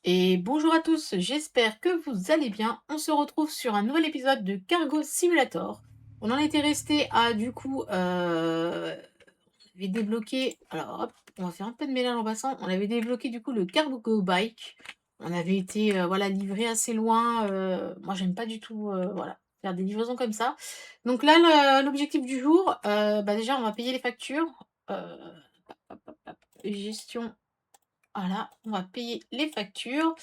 Et bonjour à tous, j'espère que vous allez bien. On se retrouve sur un nouvel épisode de Cargo Simulator. On en était resté à on avait débloqué, alors hop, on va faire un peu de mélange en passant. On avait débloqué du coup le Cargo Bike. On avait été voilà, livré assez loin. Moi j'aime pas du tout voilà, faire des livraisons comme ça. Donc là, l'objectif du jour, bah déjà on va payer les factures. Euh, hop, hop, hop, gestion, voilà, on va payer les factures.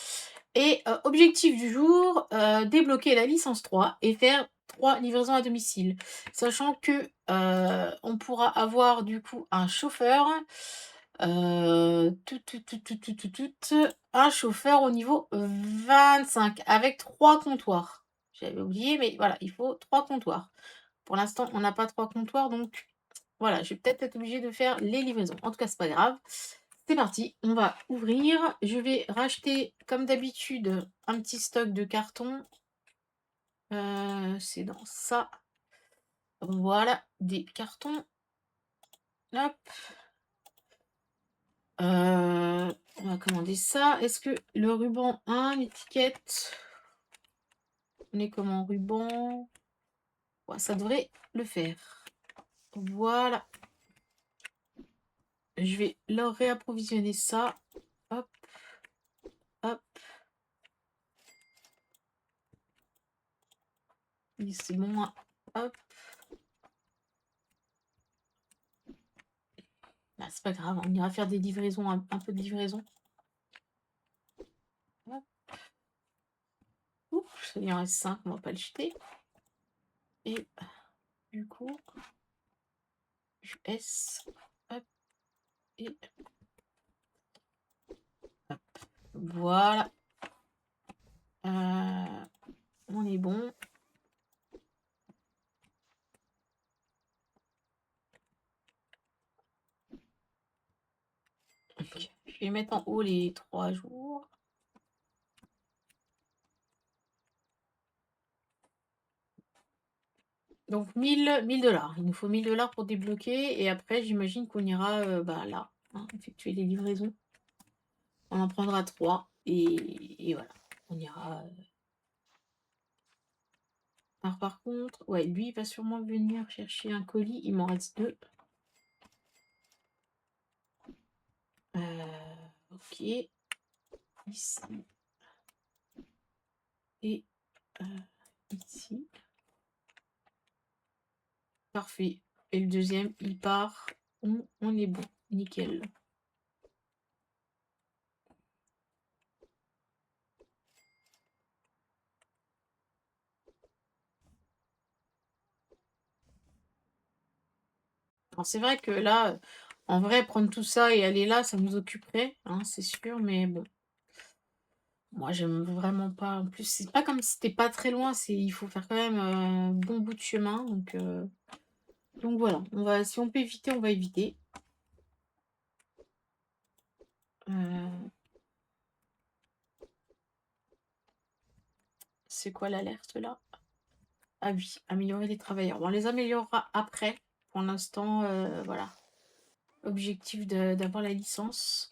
Et objectif du jour, débloquer la licence 3 et faire 3 livraisons à domicile. Sachant que, on pourra avoir du coup un chauffeur, un chauffeur au niveau 25 avec 3 comptoirs. J'avais oublié, mais voilà, il faut 3 comptoirs. Pour l'instant, on n'a pas 3 comptoirs, donc voilà, je vais peut-être être obligée de faire les livraisons. En tout cas, c'est pas grave. C'est parti, on va ouvrir. Je vais racheter, comme d'habitude, un petit stock de cartons. C'est dans ça. Voilà, des cartons. Hop. On va commander ça. Est-ce que le ruban a une étiquette? On est comment ruban? Ouais, ça devrait le faire. Voilà. Je vais leur réapprovisionner ça. Hop, hop. C'est bon, hein. Hop. Ah, c'est pas grave, on ira faire des livraisons, un peu de livraison. Hop. Oups, il en reste 5, on va pas le jeter. Et du coup, US, hop, et hop. Voilà. On est bon. Okay. Je vais mettre en haut les 3 jours. Donc 1000 dollars. Il nous faut 1000 dollars pour débloquer. Et après, j'imagine qu'on ira bah, là, hein, effectuer les livraisons. On en prendra 3. Et voilà. On ira. Alors par contre, ouais, lui, il va sûrement venir chercher un colis. Il m'en reste 2. Ok. Ici. Et ici. Parfait. Et le deuxième, il part. On est bon. Nickel. Alors c'est vrai que là, en vrai, prendre tout ça et aller là, ça nous occuperait, hein, c'est sûr, mais bon. Moi, j'aime vraiment pas. En plus, c'est pas comme si c'était pas très loin, il faut faire quand même un bon bout de chemin. Donc voilà, si on peut éviter, on va éviter. C'est quoi l'alerte là? Ah oui, améliorer les travailleurs. Bon, on les améliorera après. Pour l'instant, voilà. Objectif d'avoir la licence.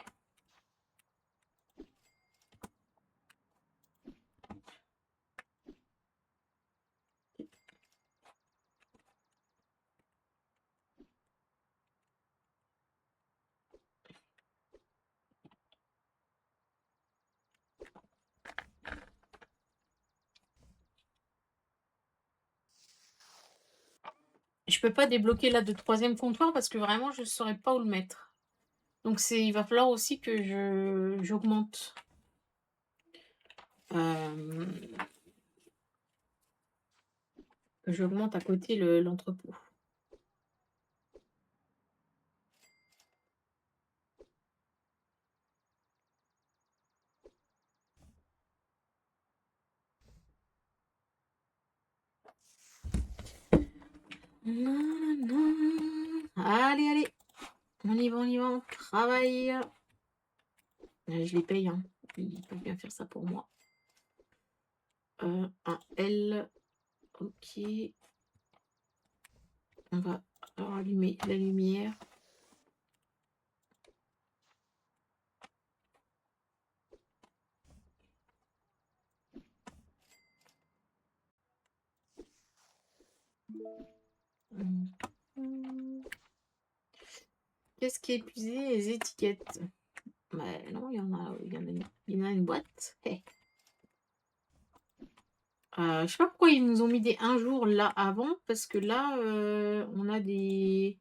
Je peux pas débloquer là de troisième comptoir parce que vraiment, je ne saurais pas où le mettre. Donc il va falloir aussi que j'augmente. J'augmente à côté l'entrepôt. Non, non. Allez, allez. On y va, on travaille. Je les paye, hein. Ils peuvent bien faire ça pour moi. Un L. Ok. On va allumer la lumière. Qu'est-ce qui est épuisé? Les étiquettes. Mais non, il y en a une boîte. Hey. Je sais pas pourquoi ils nous ont mis des un jour là avant, parce que là, on a des...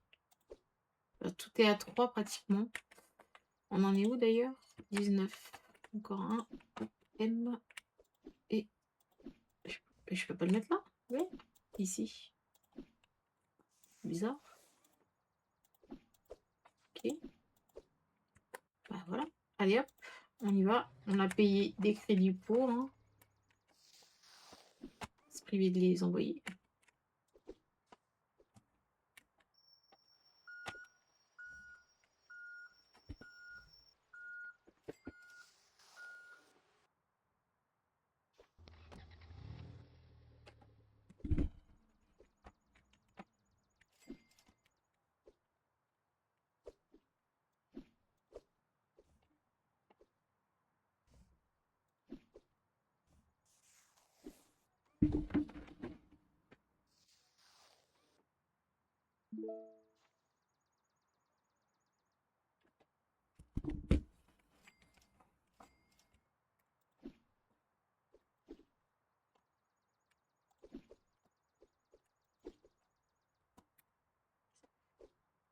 tout est à 3 pratiquement. On en est où d'ailleurs? 19. Encore un. M. Et je peux pas le mettre là? Oui. Ici. Bizarre. Ok. Bah voilà. Allez hop, on y va. On a payé des crédits pour. Hein. Se priver de les envoyer.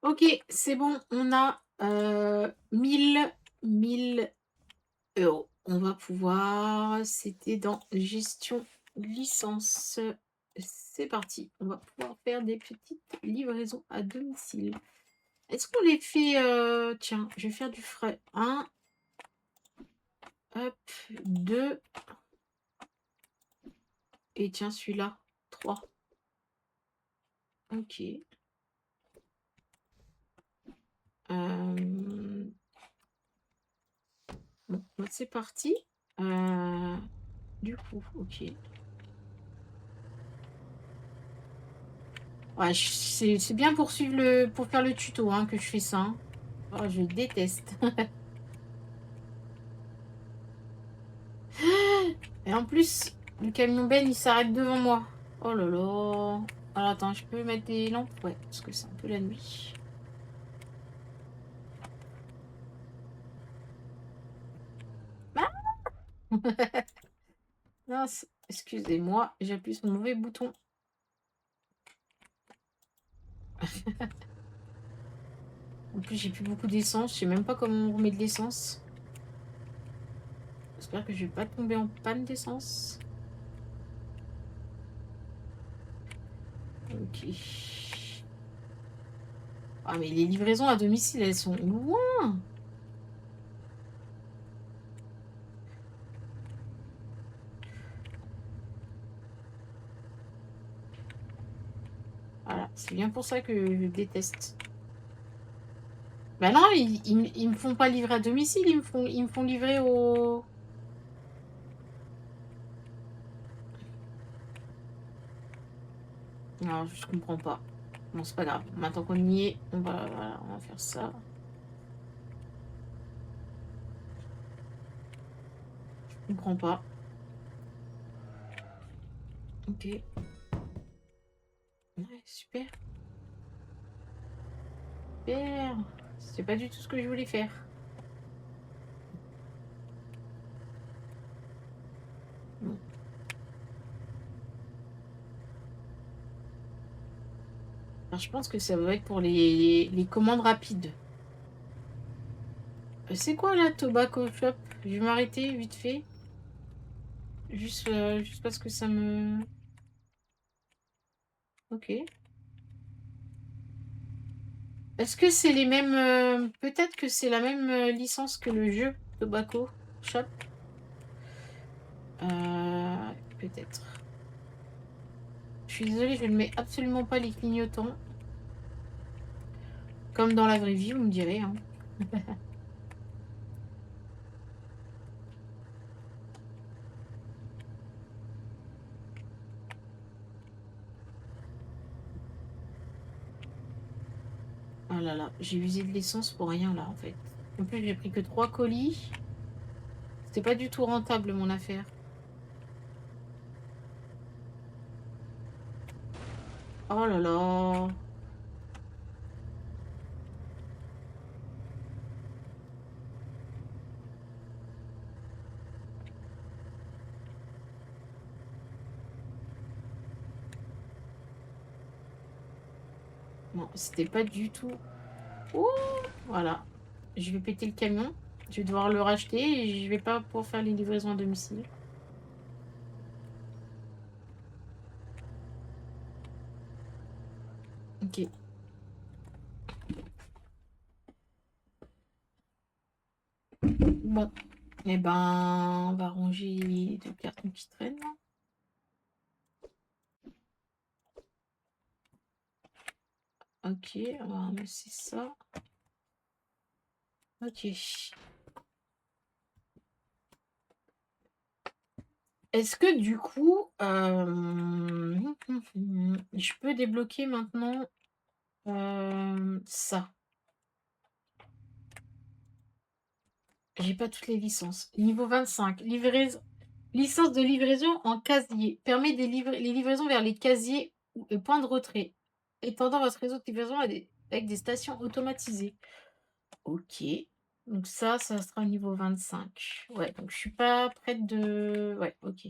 Ok, c'est bon, on a 1000 euros. On va pouvoir... C'était dans gestion licence. C'est parti. On va pouvoir faire des petites livraisons à domicile. Est-ce qu'on les fait... Tiens, je vais faire du frais. 1. Hop. 2. Et tiens, celui-là. 3. Ok. Bon, bah, c'est parti. Du coup, ok. Ouais, c'est bien pour suivre pour faire le tuto hein, que je fais ça. Hein. Oh, je déteste. Et en plus, le camion Ben, il s'arrête devant moi. Oh là là. Alors attends, je peux mettre des lampes? Ouais, parce que c'est un peu la nuit. Ah mince, excusez-moi, j'appuie sur le mauvais bouton. En plus, j'ai plus beaucoup d'essence. Je sais même pas comment on remet de l'essence. J'espère que je vais pas tomber en panne d'essence. Ok. Ah, mais les livraisons à domicile, elles sont loin. Voilà, c'est bien pour ça que je déteste. Bah non, ils me font pas livrer à domicile, ils me font livrer au... Non, je comprends pas. Bon, c'est pas grave. Maintenant qu'on y est, voilà, on va faire ça. Je comprends pas. Ok. Ouais, super. Super. C'est pas du tout ce que je voulais faire. Bon. Alors, je pense que ça va être pour les commandes rapides. C'est quoi là, Tobacco Shop? Je vais m'arrêter vite fait. Juste parce que ça me... Ok. Est-ce que c'est les mêmes... Peut-être que c'est la même licence que le jeu Tobacco Shop. Peut-être. Je suis désolée, je ne mets absolument pas les clignotants. Comme dans la vraie vie, vous me direz. Hein. Oh là là, j'ai usé de l'essence pour rien là en fait. En plus, j'ai pris que 3 colis. C'était pas du tout rentable mon affaire. Oh là là. Non, c'était pas du tout. Ouh! Voilà. Je vais péter le camion. Je vais devoir le racheter et je vais pas pouvoir faire les livraisons à domicile. OK. Bon. Et ben, on va ranger les 2 cartons qui traînent là. OK, on va ramasser ça. OK. Est-ce que du coup, je peux débloquer maintenant, ça? J'ai pas toutes les licences. Niveau 25, licence de livraison en casier. Permet les livraisons vers les casiers ou les points de retrait, étendant votre réseau de livraison avec des stations automatisées. OK. Donc ça sera au niveau 25. Ouais, donc je suis pas prête de ouais, OK.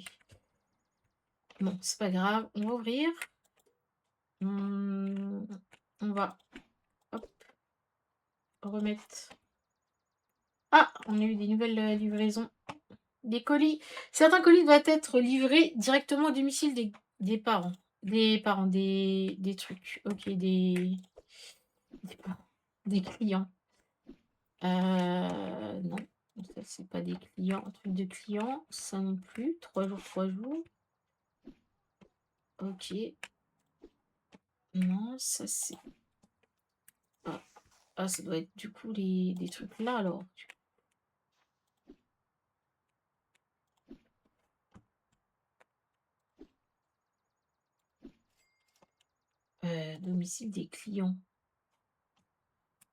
Bon, c'est pas grave, on va ouvrir. Mmh, on va, hop, remettre ah! On a eu des nouvelles, livraisons. Des colis. Certains colis doivent être livrés directement au domicile des parents. Des trucs. OK, des parents, des clients. Non, ça c'est pas des clients, un truc de clients, ça non plus. 3 jours, 3 jours. OK. Non, ça c'est ah, ah ça doit être du coup des trucs là alors. Domicile des clients.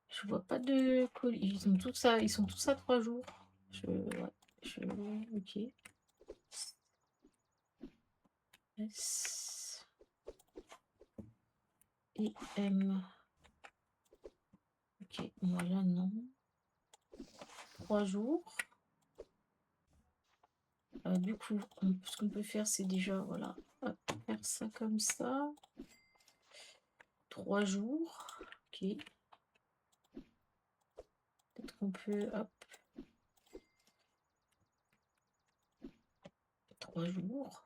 Je vois pas de colis. Ils sont tous à 3 jours. Ouais, OK. S et M. OK, voilà, non. 3 jours. Du coup, ce qu'on peut faire, c'est déjà, voilà, hop, faire ça comme ça. 3 jours. OK. Peut-être qu'on peut, hop, 3 jours.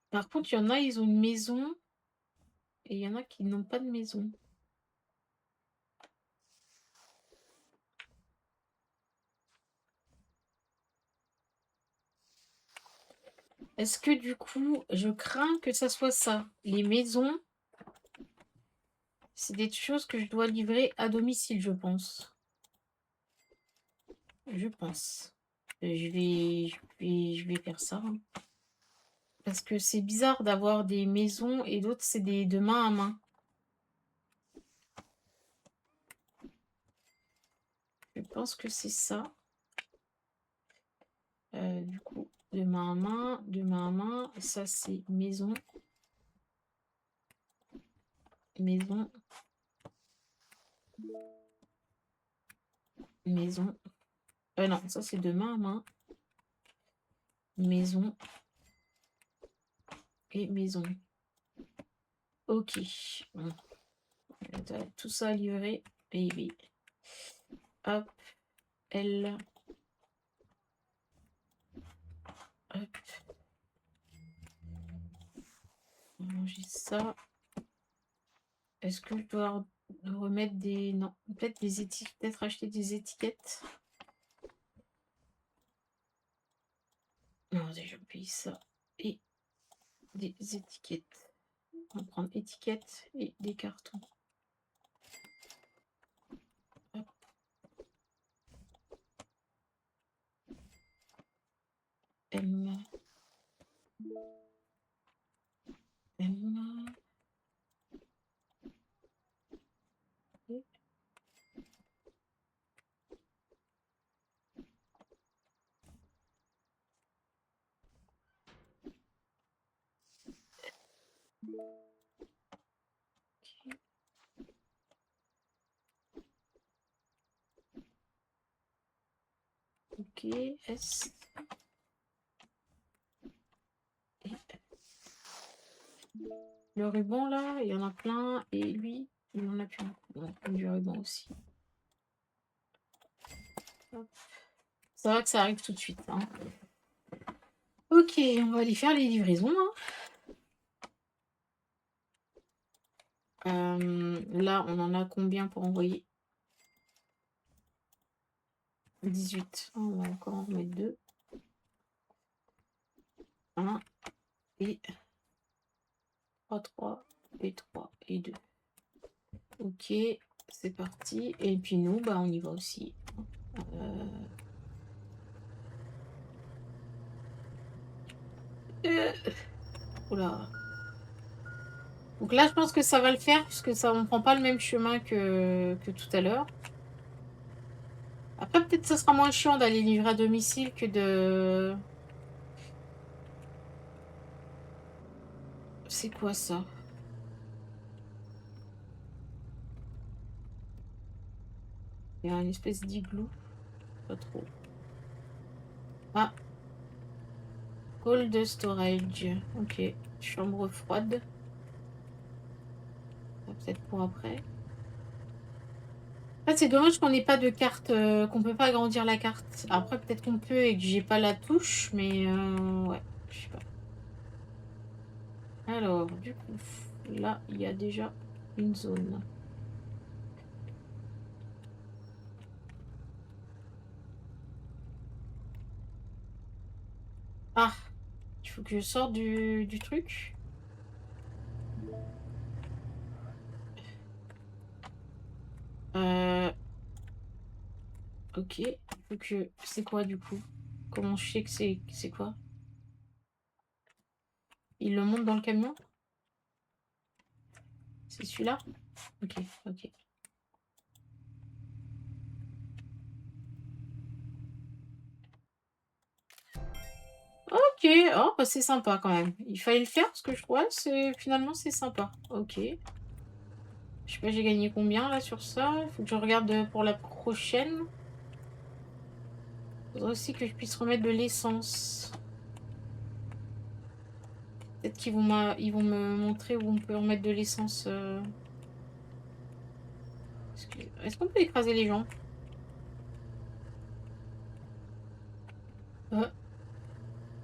Par contre, il y en a, ils ont une maison et il y en a qui n'ont pas de maison. Est-ce que du coup, je crains que ça soit ça? Les maisons, c'est des choses que je dois livrer à domicile, je pense. Je pense. Je vais faire ça, hein. Parce que c'est bizarre d'avoir des maisons et d'autres, c'est des de main à main. Je pense que c'est ça. Du coup, de main à main, de main à main. Ça, c'est maison. Maison. Maison. Non, ça, c'est de main à main. Maison. Et maison. OK. Bon. Tout ça livré. Baby. Hop. L. Hop. On va ranger ça. Est-ce que je dois remettre des... Non, peut-être des étiquettes, peut-être acheter des étiquettes. Non, déjà payer ça. Et des étiquettes. On va prendre étiquettes et des cartons. Hop. M. M. Et Ok, S. Et le ruban là, il y en a plein. Et lui, il en a plus beaucoup. On va prendre du ruban aussi. Hop. Ça va que ça arrive tout de suite. Hein. Ok, on va aller faire les livraisons. Hein. Là, on en a combien pour envoyer? 18. On va encore en remettre 2. 1 et 3, 3 et 3 et 2. Ok, c'est parti. Et puis nous, bah, on y va aussi. Oula. Donc là, je pense que ça va le faire puisque ça, on prend pas le même chemin que tout à l'heure. Après, peut-être ça sera moins chiant d'aller livrer à domicile que de... C'est quoi ça? Il y a une espèce d'igloo. Pas trop. Ah, cold storage. Ok, chambre froide. Peut-être pour après. En fait, c'est dommage qu'on n'ait pas de carte, qu'on peut pas agrandir la carte. Après, peut-être qu'on peut et que j'ai pas la touche, mais ouais, je sais pas. Alors, du coup, là, il y a déjà une zone. Ah, il faut que je sorte du truc. Ok, il faut que... C'est quoi, du coup? Comment je sais que c'est quoi? Il le monte dans le camion? C'est celui-là? Ok, ok. Ok, oh, bah c'est sympa quand même. Il fallait le faire parce que je crois que finalement c'est sympa. Ok. Je sais pas, j'ai gagné combien là sur ça? Il faut que je regarde pour la prochaine. Il faudrait aussi que je puisse remettre de l'essence. Peut-être ils vont me montrer où on peut remettre de l'essence. Est-ce qu'on peut écraser les gens?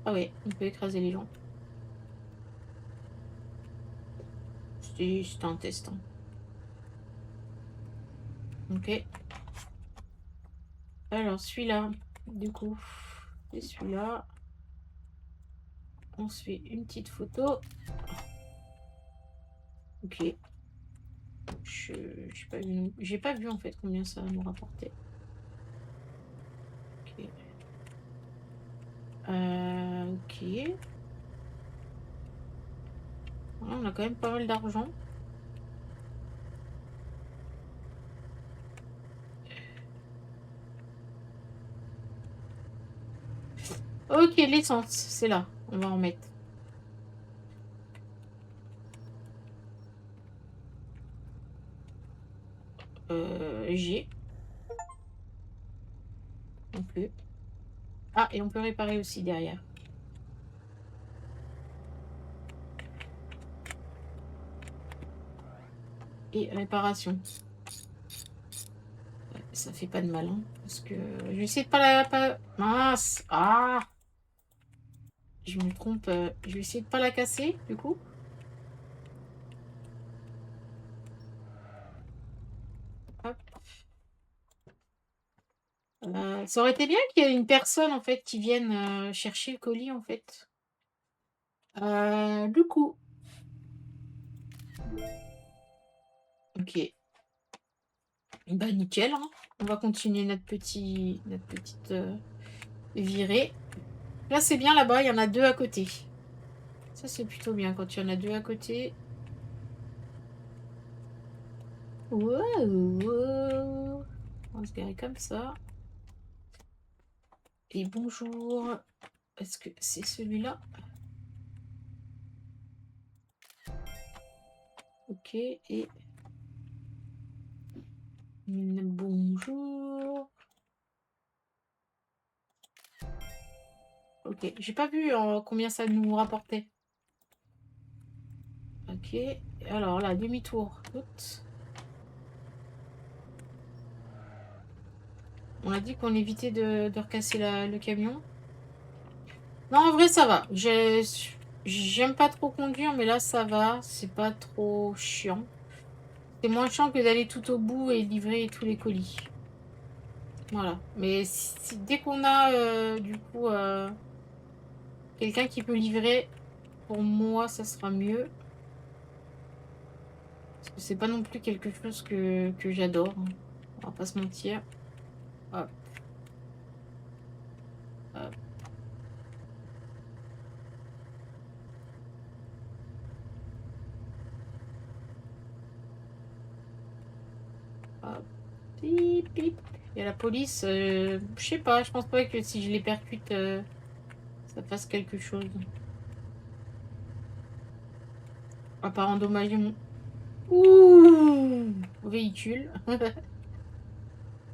Ah ouais, on peut écraser les gens. C'était un test. Hein. Ok. Alors celui-là, du coup, c'est celui-là. On se fait une petite photo. Ok. J'ai pas vu en fait combien ça nous rapportait. Ok. Ok. Voilà, on a quand même pas mal d'argent. Ok, l'essence, c'est là. On va en mettre. J'ai. On peut. Ah, et on peut réparer aussi derrière. Et réparation. Ouais, ça fait pas de mal, hein, parce que je vais essayer de pas la... Mince. Ah, je me trompe. Je vais essayer de pas la casser, du coup. Hop. Ça aurait été bien qu'il y ait une personne, en fait, qui vienne chercher le colis, en fait. Du coup. Ok. Bah nickel, hein. On va continuer notre petite virée. Là, c'est bien là-bas, il y en a 2 à côté. Ça, c'est plutôt bien quand il y en a 2 à côté. Wow. On va se garer comme ça. Et bonjour. Est-ce que c'est celui-là? Ok, et... Bonjour. Ok, j'ai pas vu combien ça nous rapportait. Ok, alors là, demi-tour. On a dit qu'on évitait de recasser le camion. Non, en vrai, ça va. J'aime pas trop conduire, mais là, ça va. C'est pas trop chiant. C'est moins chiant que d'aller tout au bout et livrer tous les colis. Voilà. Mais dès qu'on a, du coup, quelqu'un qui peut livrer, pour moi, ça sera mieux. Parce que c'est pas non plus quelque chose que j'adore, hein. On va pas se mentir. Hop, hop, hop. Pip, pip. Il y a la police. Je sais pas, je pense pas que si je les percute, ça fasse quelque chose. À part endommager mon... Ouh, véhicule.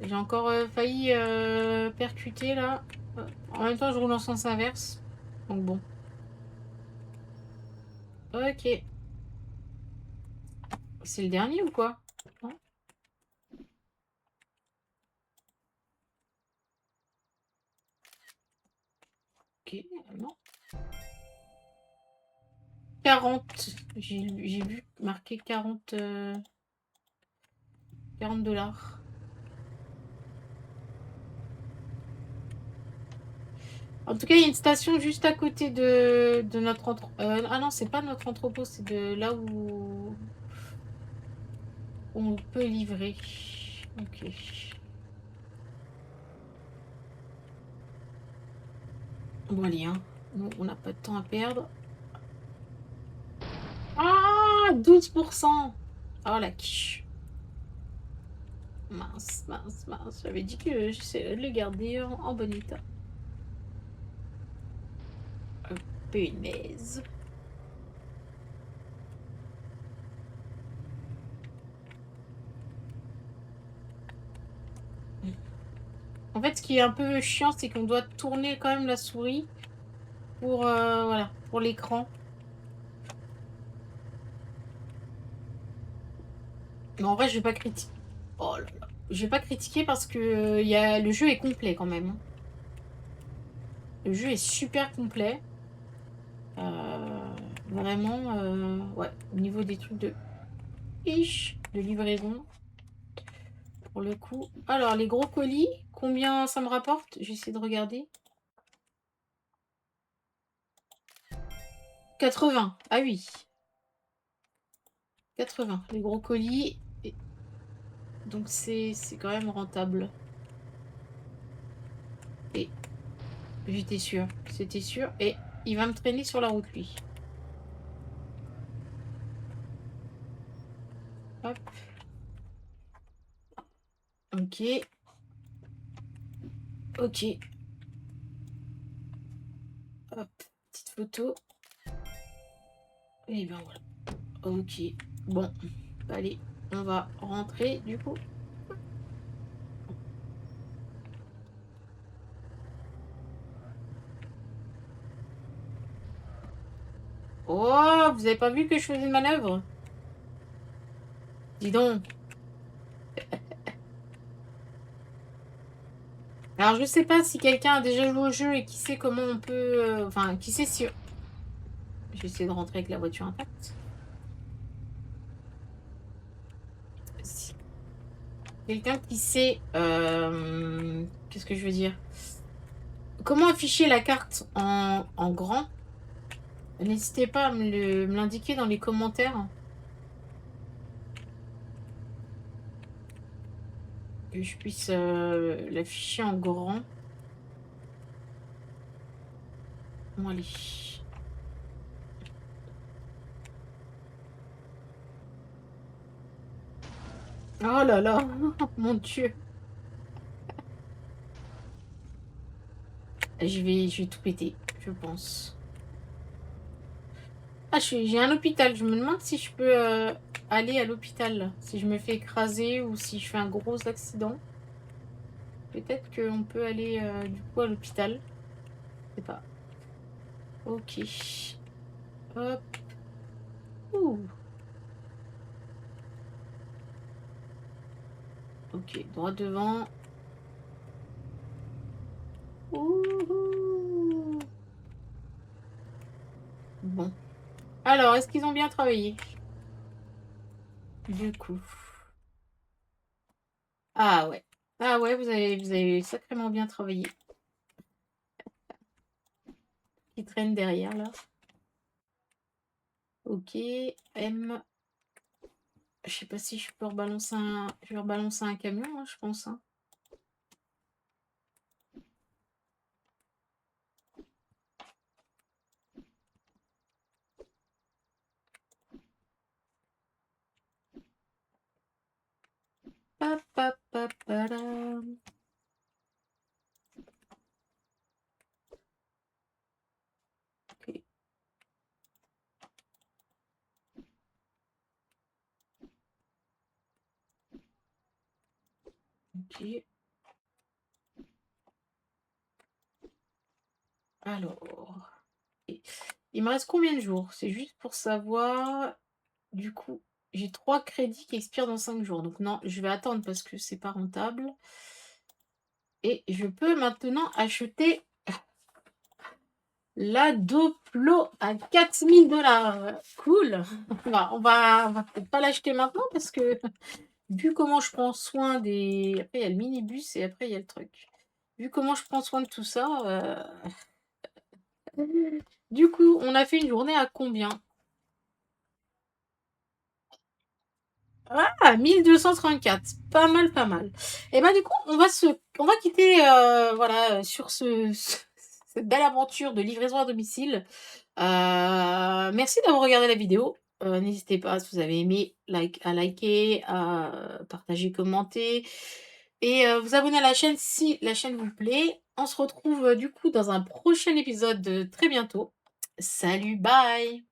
J'ai encore failli percuter là. En même temps, je roule en sens inverse. Donc bon. Ok. C'est le dernier ou quoi? Non. Ok, non. 40. J'ai vu marquer 40, 40 $. En tout cas, il y a une station juste à côté de notre entrepôt. Ah non, c'est pas notre entrepôt, c'est de là où on peut livrer. Ok. Bon, allez, hein. Nous, on n'a pas de temps à perdre. Ah, 12%. Oh la quiche. Mince, mince, mince. J'avais dit que j'essaierais de le garder en bon état. Punaise. En fait, ce qui est un peu chiant, c'est qu'on doit tourner quand même la souris pour, voilà, pour l'écran. Mais en vrai, je vais pas critiquer. Oh là là. Je vais pas critiquer parce que le jeu est complet quand même, hein. Le jeu est super complet. Vraiment, ouais, au niveau des trucs de livraison, pour le coup. Alors, les gros colis, combien ça me rapporte? J'essaie de regarder. 80. Ah oui. 80. Les gros colis. Donc, c'est quand même rentable. Et j'étais sûre. C'était sûr. Et il va me traîner sur la route, lui. Hop. Ok. Ok. Hop. Petite photo. Et ben voilà. Ok. Bon. Allez. On va rentrer, du coup. Oh, vous avez pas vu que je faisais une manœuvre? Dis donc. Alors, je sais pas si quelqu'un a déjà joué au jeu et qui sait comment on peut... Enfin, qui sait si... Je vais essayer de rentrer avec la voiture intacte. Si quelqu'un qui sait... qu'est-ce que je veux dire? Comment afficher la carte en grand? N'hésitez pas à me l'indiquer dans les commentaires. Que je puisse l'afficher en grand. Bon, allez. Oh là là, mon Dieu. Je vais tout péter, je pense. Ah, j'ai un hôpital. Je me demande si je peux aller à l'hôpital. Si je me fais écraser ou si je fais un gros accident, peut-être qu'on peut aller, du coup à l'hôpital. Je sais pas. OK. Hop. Ouh! OK, droit devant. Wouhou! Bon. Alors, est-ce qu'ils ont bien travaillé? Du coup. Ah ouais. Ah ouais, vous avez sacrément bien travaillé. Qui traîne derrière là. OK. M. Je sais pas si je vais rebalancer un camion, hein, je pense, hein. Pa pa pa param. OK, OK. Alors, et il me reste combien de jours? C'est juste pour savoir. Du coup, j'ai 3 crédits qui expirent dans 5 jours. Donc non, je vais attendre parce que c'est pas rentable et je peux maintenant acheter la Doplo à 4 000 $. Cool! On va peut-être pas l'acheter maintenant parce que vu comment je prends soin des après il y a le minibus et après il y a le truc. Vu comment je prends soin de tout ça, du coup, on a fait une journée à combien? Ah! 1 234, pas mal, pas mal. Et ben, du coup, on va quitter, voilà, sur cette belle aventure de livraison à domicile. Merci d'avoir regardé la vidéo. N'hésitez pas, si vous avez aimé, à liker, à partager, commenter et vous abonner à la chaîne si la chaîne vous plaît. On se retrouve, du coup, dans un prochain épisode, très bientôt. Salut, bye!